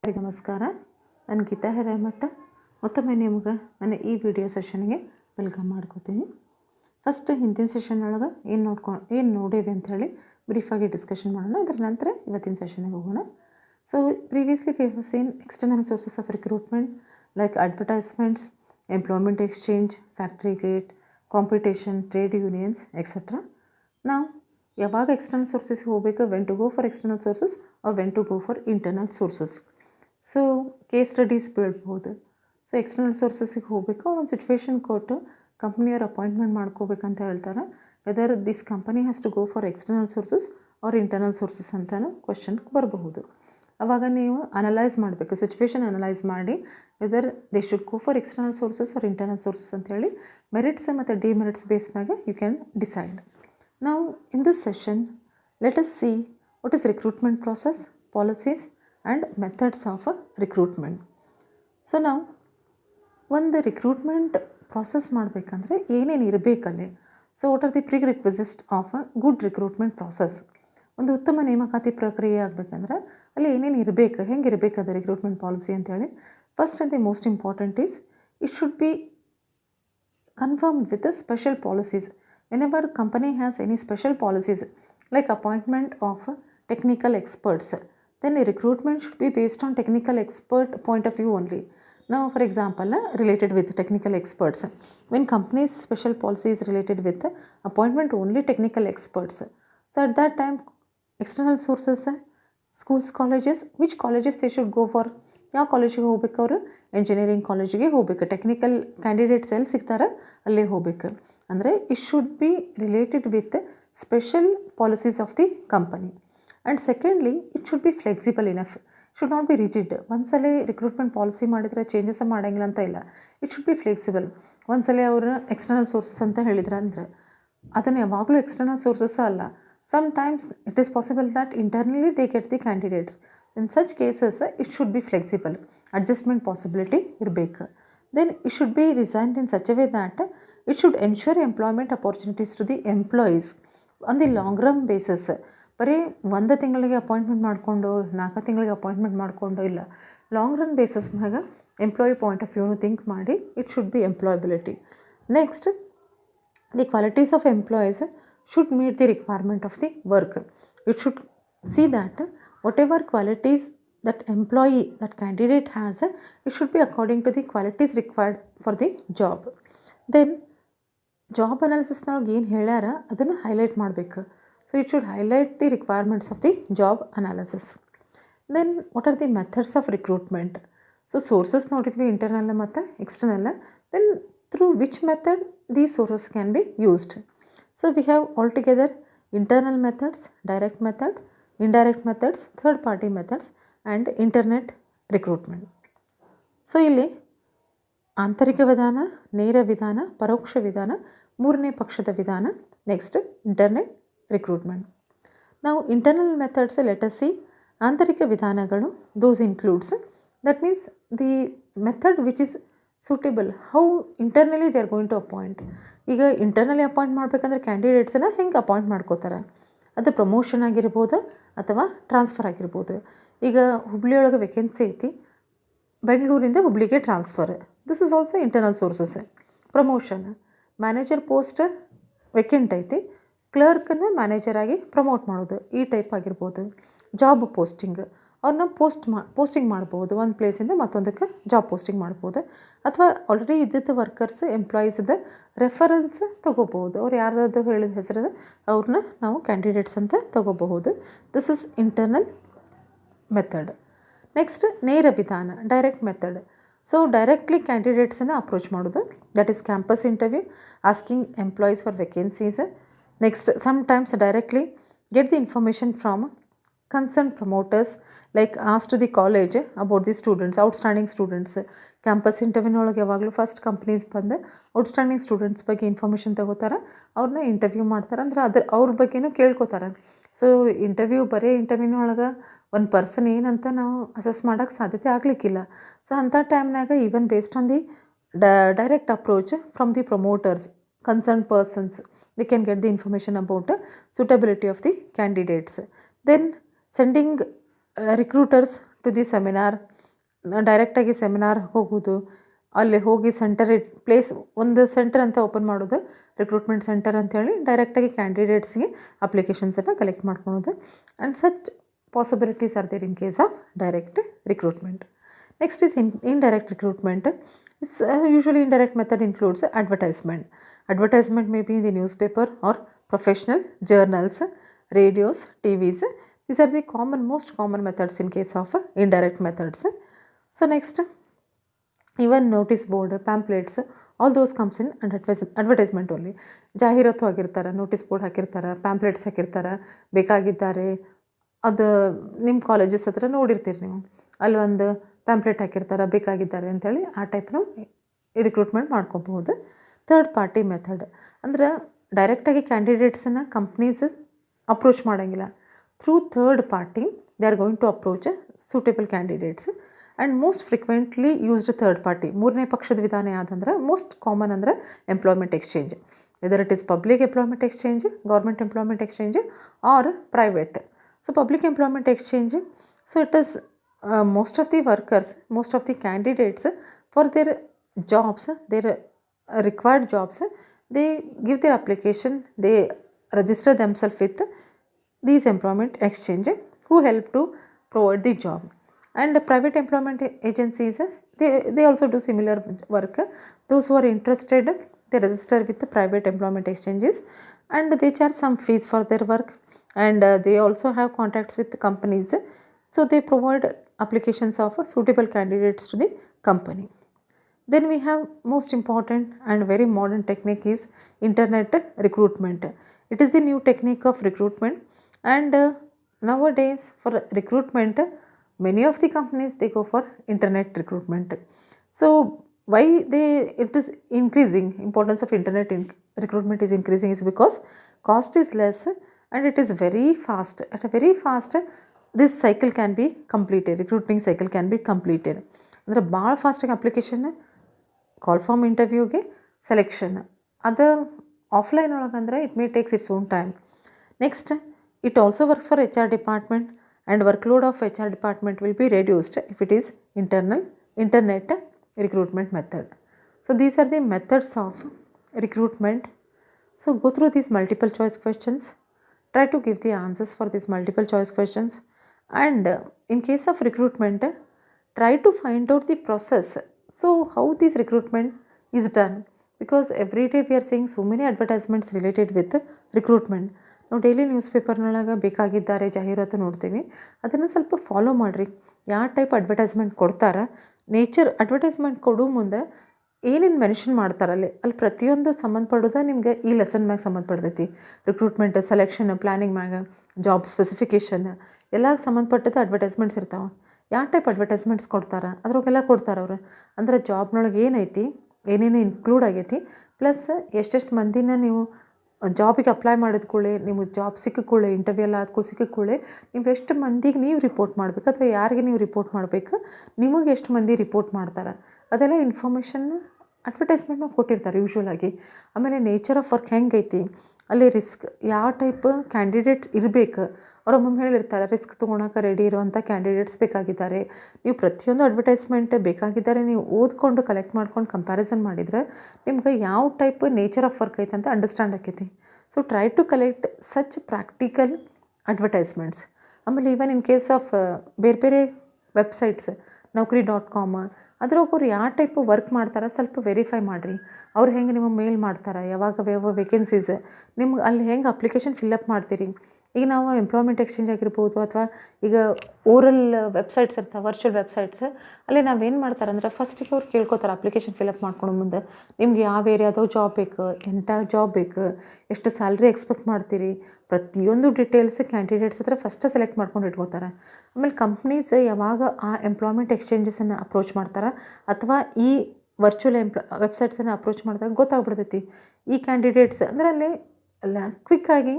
ಎಲ್ಲರಿಗೂ ನಮಸ್ಕಾರ. ನಾನು ಗೀತಾ ಹಿರೇಮಠ. ಮತ್ತೊಮ್ಮೆ ನಿಮ್ಗೆ ನನ್ನ ಈ ವಿಡಿಯೋ ಸೆಷನ್ಗೆ ವೆಲ್ಕಮ್ ಮಾಡ್ಕೋತೀನಿ. ಫಸ್ಟ್ ಹಿಂದಿನ ಸೆಷನ್ ಒಳಗೆ ಏನು ನೋಡೇವೆ ಅಂಥೇಳಿ ಬ್ರೀಫಾಗಿ ಡಿಸ್ಕಷನ್ ಮಾಡೋಣ. ಅದರ ನಂತರ ಇವತ್ತಿನ ಸೆಷನ್ಗೆ ಹೋಗೋಣ. So previously we have seen external sources of recruitment like advertisements, employment exchange, factory gate, competition, trade unions etcetera. ನಾವು ಯಾವಾಗ ಎಕ್ಸ್ಟರ್ನಲ್ ಸೋರ್ಸಸ್ಗೆ ಹೋಗಬೇಕು, when to go for external sources or when to go for internal sources. So case studies ಬೀಳ್ಬೋದು. So external ಸೋರ್ಸಸ್ಸಿಗೆ ಹೋಗಬೇಕು, ಒಂದು situation ಕೊಟ್ಟು ಕಂಪ್ನಿಯವ್ರು ಅಪಾಯಿಂಟ್ಮೆಂಟ್ ಮಾಡ್ಕೋಬೇಕಂತ ಹೇಳ್ತಾರೆ. Whether this company has to go for external sources or internal sources ಅಂತಲೂ question ಬರಬಹುದು. ಆವಾಗ ನೀವು ಅನಲೈಸ್ ಮಾಡಬೇಕು, ಸಿಚುವೇಶನ್ ಅನಲೈಸ್ ಮಾಡಿ whether they should go for external sources or internal sources ಅಂತೇಳಿ ಮೆರಿಟ್ಸ್ ಮತ್ತು ಡಿಮೆರಿಟ್ಸ್ ಬೇಸ್ ಮ್ಯಾಗೆ you can decide. Now in this session, let us see what is recruitment process, policies and methods of recruitment. So now ಒಂದು recruitment process ಮಾಡಬೇಕಂದ್ರೆ ಏನೇನು ಇರಬೇಕಲ್ಲಿ. So what are the prerequisites of a good recruitment process. ಒಂದು ಉತ್ತಮ ನೇಮಕಾತಿ ಪ್ರಕ್ರಿಯೆ ಆಗಬೇಕಂದ್ರೆ ಅಲ್ಲಿ ಏನೇನು ಇರಬೇಕು, ಹೆಂಗೆ ಇರಬೇಕದು ರಿಕ್ರೂಟ್ಮೆಂಟ್ ಪಾಲಿಸಿ ಅಂತೇಳಿ. First and the most important is it should be confirmed with special policies. Whenever company has any special policies like appointment of technical experts, then the recruitment should be based on technical expert point of view only. Now for example, related with technical experts, when company's special policy is related with appointment only technical experts, so at that time external sources, schools, colleges, which colleges they should go for, ಯಾವ ಕಾಲೇಜಿಗೆ ಹೋಗ್ಬೇಕು, ಅವರು engineering ಕಾಲೇಜಿಗೆ ಹೋಗ್ಬೇಕು. Technical candidates ಎಲ್ಲಿ ಸಿಗ್ತಾರೆ ಅಲ್ಲೇ ಹೋಗ್ಬೇಕು. ಅಂದರೆ it should B related with special policies of the company. And secondly it should B flexible enough, should not be rigid. ಒಂದ್ಸಲ ರಿಕ್ರೂಟ್ಮೆಂಟ್ ಪಾಲಿಸಿ ಮಾಡಿದರೆ ಚೇಂಜಸ್ ಮಾಡೋಂಗಿಲ್ಲ ಅಂತ ಇಲ್ಲ. It should B flexible. ಒಂದ್ಸಲ ಅವರು ಎಕ್ಸ್ಟರ್ನಲ್ ಸೋರ್ಸಸ್ ಅಂತ ಹೇಳಿದ್ರೆ ಅಂದರೆ ಅದನ್ನು ಯಾವಾಗಲೂ ಎಕ್ಸ್ಟರ್ನಲ್ ಸೋರ್ಸಸ್ ಅಲ್ಲ. Sometimes it is possible that internally they get the candidates. In such cases, it should be flexible. Adjustment possibility ಇರಬೇಕು. Then it should be designed in such a way that it should ensure employment opportunities to the employees on the long run basis. ಬರೀ ಒಂದು ತಿಂಗಳಿಗೆ appointment ಮಾಡಿಕೊಂಡು 4 ತಿಂಗಳಿಗೆ appointment ಮಾಡಿಕೊಂಡು ಇಲ್ಲ, long run basis ಮ್ಯಾಗ employee point of ವ್ಯೂನು think ಮಾಡಿ it should B employability. Next, the qualities of employees should meet the requirement of the work. It should see that whatever qualities that employee, that candidate has, it should be according to the qualities required for the job. Then job analysis ನಾಗ ಏನು ಹೇಳ್ಯಾರ ಅದನ್ನು highlight ಮಾಡಬೇಕು. So it should highlight the requirements of the job analysis. Then what are the methods of recruitment. So sources ನೋಡಿದ್ವಿ, internal ಮತ್ತು external. Then through which method these sources can be used. So we have all together internal methods, direct method, indirect methods, third party methods and internet recruitment. So ಇಲ್ಲಿ ಆಂತರಿಕ ವಿಧಾನ, ನೇರ ವಿಧಾನ, ಪರೋಕ್ಷ ವಿಧಾನ, ಮೂರನೇ ಪಕ್ಷದ ವಿಧಾನ. Next internet recruitment. ನಾವು internal methods let us see. ಆಂತರಿಕ ವಿಧಾನಗಳು those includes, that means the method which is suitable how internally they are going to appoint. ಈಗ ಇಂಟರ್ನಲಿ ಅಪಾಯಿಂಟ್ ಮಾಡಬೇಕಂದ್ರೆ ಕ್ಯಾಂಡಿಡೇಟ್ಸನ್ನು ಹೆಂಗೆ ಅಪಾಯಿಂಟ್ ಮಾಡ್ಕೋತಾರೆ, ಅದು ಪ್ರಮೋಷನ್ ಆಗಿರ್ಬೋದು ಅಥವಾ ಟ್ರಾನ್ಸ್ಫರ್ ಆಗಿರ್ಬೋದು. ಈಗ ಹುಬ್ಳಿಯೊಳಗೆ ವೇಕೆನ್ಸಿ ಐತಿ, ಬೆಂಗಳೂರಿಂದ ಹುಬ್ಳಿಗೆ transfer, this is also internal sources. Promotion, manager post vacant ಐತಿ, ಕ್ಲರ್ಕನ್ನು ಮ್ಯಾನೇಜರಾಗಿ ಪ್ರಮೋಟ್ ಮಾಡೋದು, ಈ ಟೈಪ್ ಆಗಿರ್ಬೋದು. ಜಾಬ್ ಪೋಸ್ಟಿಂಗ್, ಅವ್ರನ್ನ ಪೋಸ್ಟಿಂಗ್ ಮಾಡ್ಬೋದು, ಒಂದು ಪ್ಲೇಸಿಂದ ಮತ್ತೊಂದಕ್ಕೆ ಜಾಬ್ ಪೋಸ್ಟಿಂಗ್ ಮಾಡ್ಬೋದು. ಅಥವಾ ಆಲ್ರೆಡಿ ಇದ್ದಿದ್ದ ವರ್ಕರ್ಸ್, ಎಂಪ್ಲಾಯೀಸ್ದ ರೆಫರೆನ್ಸ್ ತೊಗೋಬೋದು. ಅವ್ರು ಯಾರ್ದು ಹೇಳಿದ ಹೆಸರು ಅವ್ರನ್ನ ನಾವು ಕ್ಯಾಂಡಿಡೇಟ್ಸ್ ಅಂತ ತೊಗೋಬಹುದು. This is internal method. Next ನೇರ ವಿಧಾನ, ಡೈರೆಕ್ಟ್ ಮೆಥಡ್. ಸೊ ಡೈರೆಕ್ಟ್ಲಿ ಕ್ಯಾಂಡಿಡೇಟ್ಸನ್ನು ಅಪ್ರೋಚ್ ಮಾಡೋದು, that is campus interview, asking employees for vacancies. Next sometimes directly get the information from concerned promoters, like ask to the college about the students, outstanding students. Campus ಇಂಟರ್ವ್ಯೂನೊಳಗೆ ಯಾವಾಗಲೂ first companies ಬಂದು outstanding students ಬಗ್ಗೆ information ತೊಗೋತಾರೆ, ಅವ್ರನ್ನ interview ಮಾಡ್ತಾರೆ. ಅಂದ್ರೆ ಅವ್ರ ಬಗ್ಗೆನೂ ಕೇಳ್ಕೊತಾರೆ. ಸೊ ಬರೀ ಇಂಟರ್ವ್ಯೂನೊಳಗೆ ಒಂದು ಪರ್ಸನ್ ಏನಂತ ನಾವು ಅಸೆಸ್ ಮಾಡೋಕ್ಕೆ ಸಾಧ್ಯತೆ ಆಗಲಿಕ್ಕಿಲ್ಲ. ಸೊ ಅಂಥ ಟೈಮ್ನಾಗ even based on the direct approach from the promoters, concern persons, they can get the information about suitability of the candidates. Then sending recruiters to the seminar, ಡೈರೆಕ್ಟಾಗಿ seminar ಹೋಗೋದು, ಅಲ್ಲಿ ಹೋಗಿ ಒಂದು ಸೆಂಟರ್ ಅಂತ ಓಪನ್ ಮಾಡೋದು, recruitment centre ಅಂತೇಳಿ ಡೈರೆಕ್ಟಾಗಿ ಕ್ಯಾಂಡಿಡೇಟ್ಸ್ಗೆ ಅಪ್ಲಿಕೇಶನ್ಸನ್ನು ಕಲೆಕ್ಟ್ ಮಾಡ್ಕೊಳೋದು. And such possibilities are there in case of direct recruitment. Next is indirect recruitment. Usually indirect method includes advertisement. Advertisement may be in the newspaper or professional journals, radios, TVs. These are the most common methods in case of indirect methods. So next, even notice board, pamphlets, all those comes in advertisement only. ಜಾಹೀರಾತು ಆಗಿರ್ತಾರೆ, notice board ಹಾಕಿರ್ತಾರೆ, pamphlets ಹಾಕಿರ್ತಾರೆ, ಬೇಕಾಗಿದ್ದಾರೆ, ಅದು ನಿಮ್ಮ colleges ಹತ್ರ ನೋಡಿರ್ತೀರಿ ನೀವು, ಅಲ್ಲಿ ಒಂದು ಪ್ಯಾಂಪ್ಲೆಟ್ ಹಾಕಿರ್ತಾರೆ, ಬೇಕಾಗಿದ್ದಾರೆ ಅಂಥೇಳಿ ಆ ಟೈಪ್ನು ರಿಕ್ರೂಟ್ಮೆಂಟ್ ಮಾಡ್ಕೋಬಹುದು. ಥರ್ಡ್ ಪಾರ್ಟಿ ಮೆಥಡ್ ಅಂದ್ರೆ ಡೈರೆಕ್ಟಾಗಿ ಕ್ಯಾಂಡಿಡೇಟ್ಸನ್ನು ಕಂಪ್ನೀಸ್ ಅಪ್ರೋಚ್ ಮಾಡೋಂಗಿಲ್ಲ. Through third party they are going to approach suitable candidates. And most frequently used third party, ಮೂರನೇ ಪಕ್ಷದ ವಿಧಾನ ಯಾವುದಂದ್ರೆ ಮೋಸ್ಟ್ ಕಾಮನ್ ಅಂದರೆ employment exchange. Whether it is public employment exchange, government employment exchange or private. So public employment exchange, so it is most of the workers, most of the candidates for their jobs, their required jobs, they give their application, they register themselves with these employment exchange who help to provide the job. And private employment agencies, they also do similar work. Those who are interested, they register with the private employment exchanges and they charge some fees for their work, and they also have contacts with the companies, so they provide applications of suitable candidates to the company. Then we have most important and very modern technique is internet recruitment. It is the new technique of recruitment, and nowadays for recruitment many of the companies they go for internet recruitment. So why it is increasing, importance of internet recruitment is increasing is because cost is less and it is very fast. At a very fast this cycle can be completed, recruiting cycle can be completed. ಅಂದರೆ ಭಾಳ ಫಾಸ್ಟಾಗಿ application, call form ಇಂಟರ್ವ್ಯೂಗೆ, selection. ಅದು offline ಒಳಗಂದ್ರೆ it may takes its own time. Next, it also works for HR department and workload of HR department will be reduced if it is internet recruitment method. So these are the methods of recruitment. So go through these multiple choice questions, try to give the answers for these multiple choice questions. And in case of recruitment, try to find out the process. So how this recruitment is done, because every day we are seeing so many advertisements related with recruitment. ನಾವು daily news ಪೇಪರ್ನೊಳಗೆ ಬೇಕಾಗಿದ್ದಾರೆ ಜಾಹೀರಾತು ನೋಡ್ತೀವಿ, ಅದನ್ನು ಸ್ವಲ್ಪ follow ಮಾಡಿರಿ. ಯಾವ type advertisement ಕೊಡ್ತಾರೆ, nature advertisement ಕೊಡೋ ಮುಂದೆ ಏನೇನು ಮೆನ್ಷನ್ ಮಾಡ್ತಾರಲ್ಲಿ ಅಲ್ಲಿ ಪ್ರತಿಯೊಂದು ಸಂಬಂಧಪಡೋದು ನಿಮ್ಗೆ ಈ ಲೆಸನ್ ಮ್ಯಾಗ ಸಂಬಂಧಪಡ್ತೈತಿ. ರಿಕ್ರೂಟ್ಮೆಂಟ್, ಸೆಲೆಕ್ಷನ್, ಪ್ಲ್ಯಾನಿಂಗ್ ಮ್ಯಾಗ, ಜಾಬ್ ಸ್ಪೆಸಿಫಿಕೇಷನ್ ಎಲ್ಲ ಸಂಬಂಧಪಟ್ಟದ್ದು ಅಡ್ವರ್ಟೈಸ್ಮೆಂಟ್ಸ್ ಇರ್ತಾವೆ. ಯಾವ ಟೈಪ್ ಅಡ್ವರ್ಟೈಸ್ಮೆಂಟ್ಸ್ ಕೊಡ್ತಾರೆ ಅದ್ರೊಳಗೆಲ್ಲ ಕೊಡ್ತಾರೆ ಅವರು. ಅಂದರೆ ಜಾಬ್ನೊಳಗೆ ಏನೈತಿ, ಏನೇನು ಇನ್ಕ್ಲೂಡ್ ಆಗೈತಿ, ಪ್ಲಸ್ ಎಷ್ಟೆಷ್ಟು ಮಂದಿನ ನೀವು ಜಾಬಿಗೆ ಅಪ್ಲೈ ಮಾಡಿದ ಕೂಡಲೇ, ನಿಮಗೆ ಜಾಬ್ ಸಿಕ್ಕಿಕೊಳ್ಳೆ, ಇಂಟರ್ವ್ಯೂ ಎಲ್ಲ ಆದ್ಕೂಳೆ ಸಿಕ್ಕಿಕೊಳ್ಳೆ ನೀವು ಎಷ್ಟು ಮಂದಿಗೆ ನೀವು ರಿಪೋರ್ಟ್ ಮಾಡಬೇಕು ಅಥವಾ ಯಾರಿಗೆ ನೀವು ರಿಪೋರ್ಟ್ ಮಾಡಬೇಕು, ನಿಮಗೆ ಎಷ್ಟು ಮಂದಿ ರಿಪೋರ್ಟ್ ಮಾಡ್ತಾರೆ, ಅದೆಲ್ಲ ಇನ್ಫಾರ್ಮೇಷನ್ ಅಡ್ವರ್ಟೈಸ್ಮೆಂಟ್ನ ಕೊಟ್ಟಿರ್ತಾರೆ ಯೂಶ್ವಲಾಗಿ. ಆಮೇಲೆ ನೇಚರ್ ಆಫ್ ವರ್ಕ್ ಹೆಂಗೈತಿ, ಅಲ್ಲಿ ರಿಸ್ಕ್ ಯಾವ ಟೈಪ್ ಕ್ಯಾಂಡಿಡೇಟ್ಸ್ ಇರಬೇಕು, ಅವ್ರು ಒಮ್ಮೊಮ್ಮೆ ಹೇಳಿರ್ತಾರೆ ರಿಸ್ಕ್ ತೊಗೊಳಕ್ಕೆ ರೆಡಿ ಇರುವಂಥ ಕ್ಯಾಂಡಿಡೇಟ್ಸ್ ಬೇಕಾಗಿದ್ದಾರೆ. ನೀವು ಪ್ರತಿಯೊಂದು ಅಡ್ವರ್ಟೈಸ್ಮೆಂಟ್ ಬೇಕಾಗಿದ್ದಾರೆ ನೀವು ಓದ್ಕೊಂಡು ಕಲೆಕ್ಟ್ ಮಾಡ್ಕೊಂಡು ಕಂಪ್ಯಾರಿಸನ್ ಮಾಡಿದರೆ ನಿಮ್ಗೆ ಯಾವ ಟೈಪ್ ನೇಚರ್ ಆಫ್ ವರ್ಕ್ ಐತೆ ಅಂತ ಅಂಡರ್ಸ್ಟ್ಯಾಂಡ್ ಆಕೈತಿ. So try to collect such practical advertisements. ಆಮೇಲೆ ಈವನ್ ಇನ್ ಕೇಸ್ ಆಫ್ ಬೇರೆ ಬೇರೆ ವೆಬ್ಸೈಟ್ಸ್, Naukri.com, ಅದ್ರಾಗ ಅವ್ರು ಯಾವ ಟೈಪ್ ವರ್ಕ್ ಮಾಡ್ತಾರೆ ಸ್ವಲ್ಪ ವೆರಿಫೈ ಮಾಡಿರಿ. ಅವ್ರು ಹೆಂಗೆ ನಿಮಗೆ ಮೇಲ್ ಮಾಡ್ತಾರೆ, ಯಾವಾಗ ವೇಕೆನ್ಸೀಸ್, ನಿಮ್ಗೆ ಅಲ್ಲಿ ಹೆಂಗೆ ಅಪ್ಲಿಕೇಶನ್ ಫಿಲ್ಲಪ್ ಮಾಡ್ತೀರಿ. ಈಗ ನಾವು ಎಂಪ್ಲಾಯ್ಮೆಂಟ್ ಎಕ್ಸ್ಚೇಂಜ್ ಆಗಿರ್ಬೋದು ಅಥವಾ ಈಗ ಓರಲ್ ವೆಬ್ಸೈಟ್ಸ್ ಇರ್ತಾವೆ, ವರ್ಚುವಲ್ ವೆಬ್ಸೈಟ್ಸ್, ಅಲ್ಲಿ ನಾವೇನು ಮಾಡ್ತಾರೆ ಅಂದರೆ ಫಸ್ಟಿಗೆ ಅವ್ರು ಕೇಳ್ಕೊತಾರೆ ಅಪ್ಲಿಕೇಶನ್ ಫಿಲಪ್ ಮಾಡ್ಕೊಂಡು ಮುಂದೆ ನಿಮ್ಗೆ ಯಾವ ಏರಿಯಾದವು ಜಾಬ್ ಬೇಕು, ಎಂಥ ಜಾಬ್ ಬೇಕು, ಎಷ್ಟು ಸ್ಯಾಲ್ರಿ ಎಕ್ಸ್ಪೆಕ್ಟ್ ಮಾಡ್ತೀರಿ, ಪ್ರತಿಯೊಂದು ಡೀಟೇಲ್ಸ್ ಕ್ಯಾಂಡಿಡೇಟ್ಸ್ ಹತ್ರ ಫಸ್ಟ್ ಸೆಲೆಕ್ಟ್ ಮಾಡ್ಕೊಂಡು ಇಟ್ಕೋತಾರೆ. ಆಮೇಲೆ ಕಂಪ್ನೀಸ್ ಯಾವಾಗ ಆ ಎಂಪ್ಲಾಯ್ಮೆಂಟ್ ಎಕ್ಸ್ಚೇಂಜಸನ್ನು ಅಪ್ರೋಚ್ ಮಾಡ್ತಾರೆ ಅಥವಾ ಈ ವರ್ಚುವಲ್ ವೆಬ್ಸೈಟ್ಸನ್ನು ಅಪ್ರೋಚ್ ಮಾಡಿದಾಗ ಗೊತ್ತಾಗ್ಬಿಡ್ತೈತಿ ಈ ಕ್ಯಾಂಡಿಡೇಟ್ಸ್ ಅಂದರೆ ಅಲ್ಲಿ ಕ್ವಿಕ್ಕಾಗಿ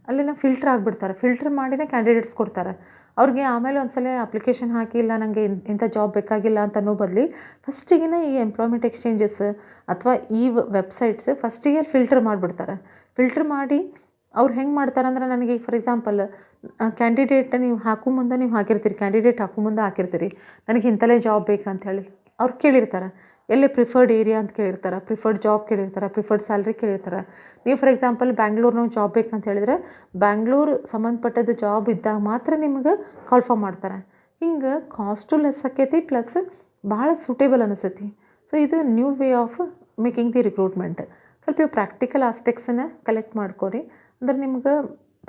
ಅಲ್ಲೆಲ್ಲ ಫಿಲ್ಟ್ರ್ ಆಗಿಬಿಡ್ತಾರೆ. ಫಿಲ್ಟ್ರ್ ಮಾಡಿನೇ ಕ್ಯಾಂಡಿಡೇಟ್ಸ್ ಕೊಡ್ತಾರೆ ಅವ್ರಿಗೆ. ಆಮೇಲೆ ಒಂದ್ಸಲ ಅಪ್ಲಿಕೇಶನ್ ಹಾಕಿಲ್ಲ ನನಗೆ ಇಂಥ ಜಾಬ್ ಬೇಕಾಗಿಲ್ಲ ಅಂತ ಅನ್ನೋ ಬದಲಿ ಫಸ್ಟಿಗೆ ಈ ಎಂಪ್ಲಾಯ್ಮೆಂಟ್ ಎಕ್ಸ್ಚೇಂಜಸ್ ಅಥವಾ ಈ ವೆಬ್ಸೈಟ್ಸ್ ಫಸ್ಟಿಗೆ ಫಿಲ್ಟರ್ ಮಾಡಿಬಿಡ್ತಾರೆ. ಫಿಲ್ಟರ್ ಮಾಡಿ ಅವ್ರು ಹೆಂಗೆ ಮಾಡ್ತಾರಂದ್ರೆ ನನಗೆ ಫಾರ್ ಎಕ್ಸಾಂಪಲ್ ಕ್ಯಾಂಡಿಡೇಟ್ ನೀವು ಮುಂದೆ ನೀವು ಹಾಕಿರ್ತೀರಿ, ಕ್ಯಾಂಡಿಡೇಟ್ ಮುಂದೆ ಹಾಕಿರ್ತೀರಿ ನನಗೆ ಇಂಥಲ್ಲೇ ಜಾಬ್ ಬೇಕಂತ ಹೇಳಿ. ಅವ್ರು ಕೇಳಿರ್ತಾರೆ ಎಲ್ಲಿ ಪ್ರಿಫರ್ಡ್ ಏರಿಯಾ ಅಂತ ಕೇಳಿರ್ತಾರೆ, ಪ್ರಿಫರ್ಡ್ ಜಾಬ್ ಕೇಳಿರ್ತಾರೆ, ಪ್ರಿಫರ್ಡ್ ಸ್ಯಾಲ್ರಿ ಕೇಳಿರ್ತಾರೆ. ನೀವು ಫಾರ್ ಎಕ್ಸಾಂಪಲ್ ಬ್ಯಾಂಗ್ಳೂರ್ನಾಗ ಜಾಬ್ ಬೇಕಂತ ಹೇಳಿದ್ರೆ ಬ್ಯಾಂಗ್ಳೂರು ಸಂಬಂಧಪಟ್ಟದ್ದು ಜಾಬ್ ಇದ್ದಾಗ ಮಾತ್ರ ನಿಮ್ಗೆ ಕಾಲ್ ಫಾರ್ಮ್ ಮಾಡ್ತಾರೆ. ಹಿಂಗೆ ಕಾಸ್ಟು ಲೆಸ್ ಆಕೈತಿ, ಪ್ಲಸ್ ಭಾಳ ಸೂಟೇಬಲ್ ಅನಿಸ್ತೈತಿ. ಸೊ ಇದು new way of making the recruitment. ಸ್ವಲ್ಪ ಇವು ಪ್ರಾಕ್ಟಿಕಲ್ ಆಸ್ಪೆಕ್ಟ್ಸನ್ನು ಕಲೆಕ್ಟ್ ಮಾಡ್ಕೊರಿ, ಅಂದ್ರೆ ನಿಮ್ಗೆ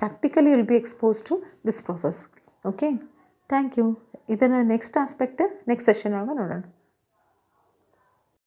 practically will be expose to this process. Okay, thank you. ಇದನ್ನು ನೆಕ್ಸ್ಟ್ ಆಸ್ಪೆಕ್ಟ್ ನೆಕ್ಸ್ಟ್ ಸೆಷನ್ ಒಳಗೆ ನೋಡೋಣ.